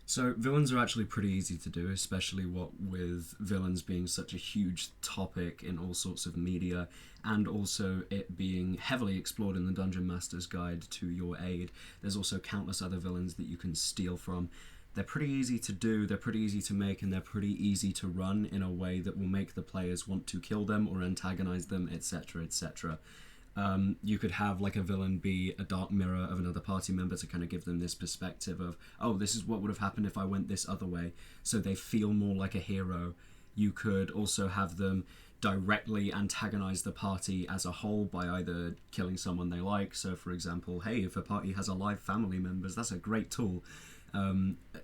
So villains are actually pretty easy to do, especially what with villains being such a huge topic in all sorts of media, and also it being heavily explored in the Dungeon Master's Guide to Your Aid. There's also countless other villains that you can steal from. They're pretty easy to do, they're pretty easy to make, and they're pretty easy to run in a way that will make the players want to kill them or antagonize them, etc., etc. You could have like a villain be a dark mirror of another party member to kind of give them this perspective of, oh, this is what would have happened if I went this other way, so they feel more like a hero. You could also have them directly antagonize the party as a whole by either killing someone they like. So for example, hey, if a party has alive family members, that's a great tool.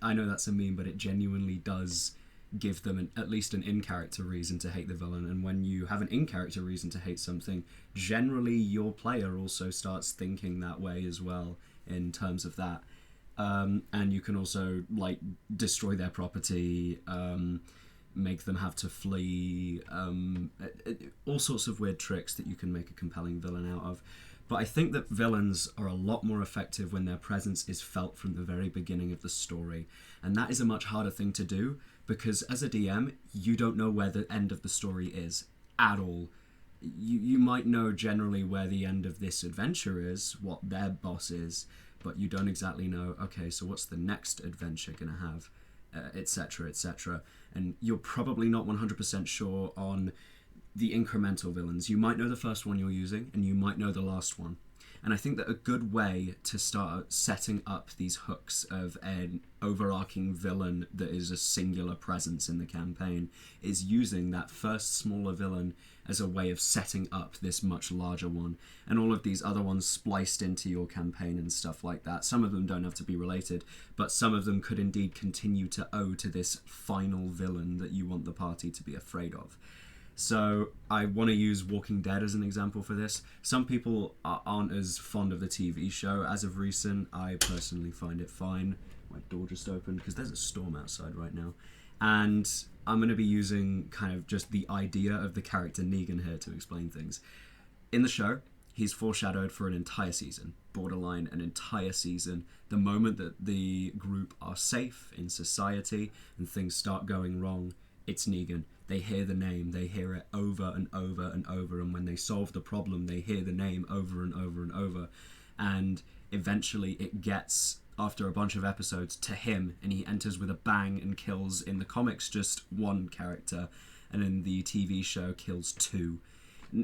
I know that's a meme, but it genuinely does give them at least an in-character reason to hate the villain. And when you have an in-character reason to hate something, generally your player also starts thinking that way as well in terms of that. And you can also like destroy their property, make them have to flee, all sorts of weird tricks that you can make a compelling villain out of. But I think that villains are a lot more effective when their presence is felt from the very beginning of the story. And that is a much harder thing to do because as a DM, you don't know where the end of the story is at all. You might know generally where the end of this adventure is, what their boss is, but you don't exactly know, okay, so what's the next adventure going to have, etc., etc. And you're probably not 100% sure on the incremental villains. You might know the first one you're using, and you might know the last one. And I think that a good way to start setting up these hooks of an overarching villain that is a singular presence in the campaign is using that first smaller villain as a way of setting up this much larger one. And all of these other ones spliced into your campaign and stuff like that. Some of them don't have to be related, but some of them could indeed continue to owe to this final villain that you want the party to be afraid of. So I want to use Walking Dead as an example for this. Some people aren't as fond of the TV show as of recent. I personally find it fine. My door just opened because there's a storm outside right now. And I'm going to be using kind of just the idea of the character Negan here to explain things. In the show, he's foreshadowed for an entire season, borderline an entire season. The moment that the group are safe in society and things start going wrong, it's Negan. They hear the name, they hear it over and over and over, and when they solve the problem, they hear the name over and over and over. And eventually it gets, after a bunch of episodes, to him, and he enters with a bang and kills, in the comics, just one character, and in the TV show, kills two.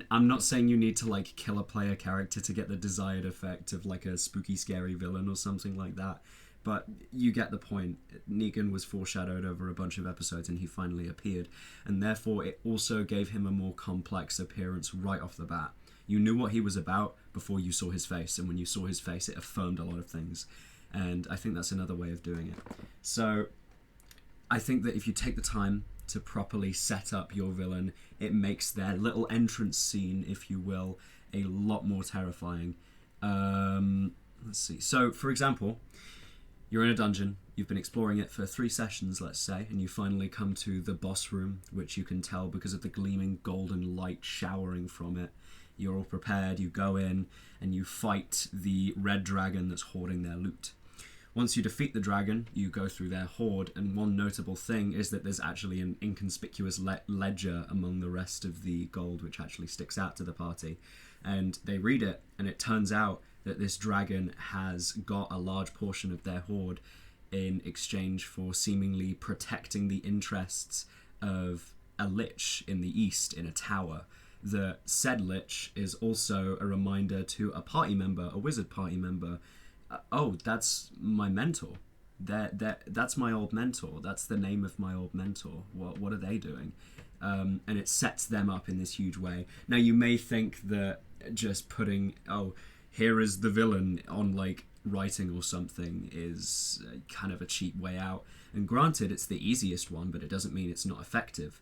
I'm not saying you need to, like, kill a player character to get the desired effect of, like, a spooky, scary villain or something like that. But you get the point. Negan was foreshadowed over a bunch of episodes and he finally appeared. And therefore it also gave him a more complex appearance right off the bat. You knew what he was about before you saw his face. And when you saw his face, it affirmed a lot of things. And I think that's another way of doing it. So I think that if you take the time to properly set up your villain, it makes their little entrance scene, if you will, a lot more terrifying. Let's see. So, for example, you're in a dungeon, you've been exploring it for 3 sessions, let's say, and you finally come to the boss room, which you can tell because of the gleaming golden light showering from it. You're all prepared, you go in, and you fight the red dragon that's hoarding their loot. Once you defeat the dragon, you go through their hoard, and one notable thing is that there's actually an inconspicuous ledger among the rest of the gold, which actually sticks out to the party. And they read it, and it turns out that this dragon has got a large portion of their hoard in exchange for seemingly protecting the interests of a lich in the east in a tower. The said lich is also a reminder to a party member, a wizard party member, oh, that's my mentor. That's my old mentor. That's the name of my old mentor. What are they doing? And it sets them up in this huge way. Now, you may think that just putting, oh, here is the villain on, like, writing or something is kind of a cheap way out. And granted, it's the easiest one, but it doesn't mean it's not effective.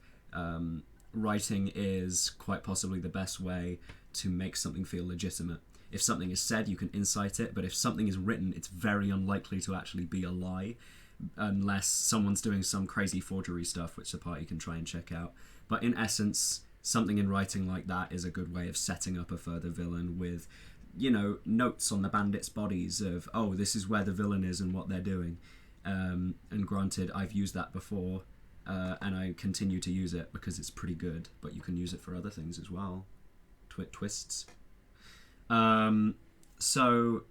Writing is quite possibly the best way to make something feel legitimate. If something is said, you can incite it, but if something is written, it's very unlikely to actually be a lie, unless someone's doing some crazy forgery stuff, which the party can try and check out. But in essence, something in writing like that is a good way of setting up a further villain with, you know, notes on the bandits' bodies of, oh, this is where the villain is and what they're doing. And granted, I've used that before, and I continue to use it because it's pretty good, but you can use it for other things as well. Twists. So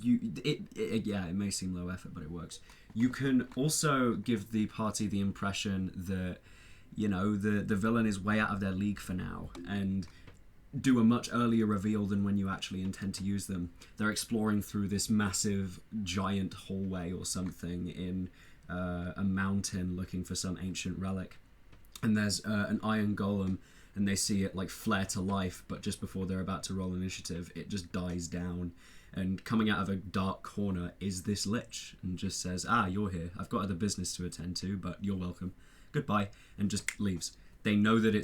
it may seem low effort, but it works. You can also give the party the impression that, you know, the villain is way out of their league for now, and do a much earlier reveal than when you actually intend to use them. They're exploring through this massive giant hallway or something in a mountain looking for some ancient relic, and there's an iron golem, and they see it like flare to life, but just before they're about to roll initiative, it just dies down, and coming out of a dark corner is this lich, and just says, you're here, I've got other business to attend to, but you're welcome, goodbye, and just leaves. They know that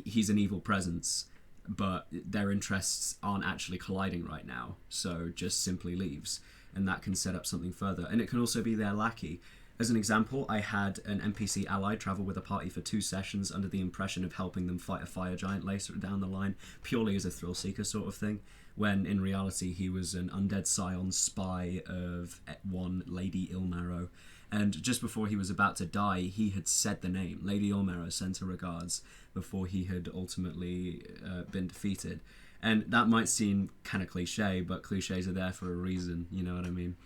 he's an evil presence, but their interests aren't actually colliding right now, so just simply leaves, and that can set up something further. And it can also be their lackey. As an example, I had an NPC ally travel with a party for 2 sessions under the impression of helping them fight a fire giant later down the line, purely as a thrill seeker sort of thing, when in reality he was an undead scion spy of one Lady Ilmarrow. And just before he was about to die, he had said the name. Lady Ilmarrow sent her regards before he had ultimately been defeated. And that might seem kind of cliche, but cliches are there for a reason, you know what I mean?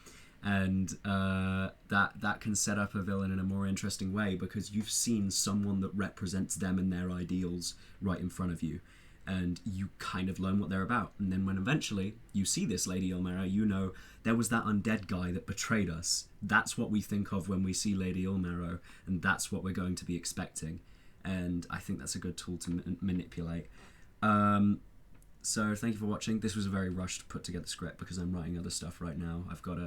And that can set up a villain in a more interesting way, because you've seen someone that represents them and their ideals right in front of you, and you kind of learn what they're about. And then when eventually you see this Lady Ilmarrow, you know, there was that undead guy that betrayed us. That's what we think of when we see Lady Ilmarrow, and that's what we're going to be expecting. And I think that's a good tool to manipulate. So thank you for watching. This was a very rushed, put together script because I'm writing other stuff right now. I've got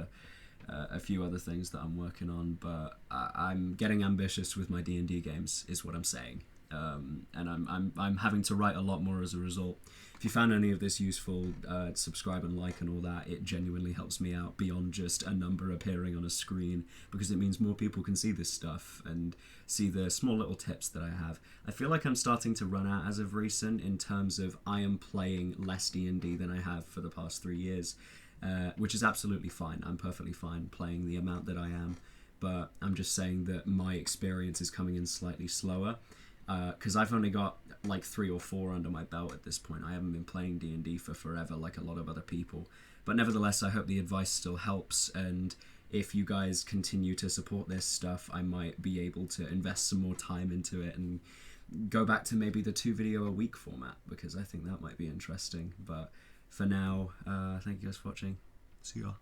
a few other things that I'm working on, but I'm getting ambitious with my D&D games, is what I'm saying. And I'm having to write a lot more as a result. If you found any of this useful, subscribe and like and all that. It genuinely helps me out beyond just a number appearing on a screen, because it means more people can see this stuff and see the small little tips that I have. I feel like I'm starting to run out as of recent in terms of I am playing less D&D than I have for the past 3 years, which is absolutely fine. I'm perfectly fine playing the amount that I am, but I'm just saying that my experience is coming in slightly slower. Because I've only got like 3 or 4 under my belt at this point. I haven't been playing D&D for forever like a lot of other people. But nevertheless, I hope the advice still helps, and if you guys continue to support this stuff, I might be able to invest some more time into it and go back to maybe the 2 video a week format, because I think that might be interesting. But for now, thank you guys for watching. See ya.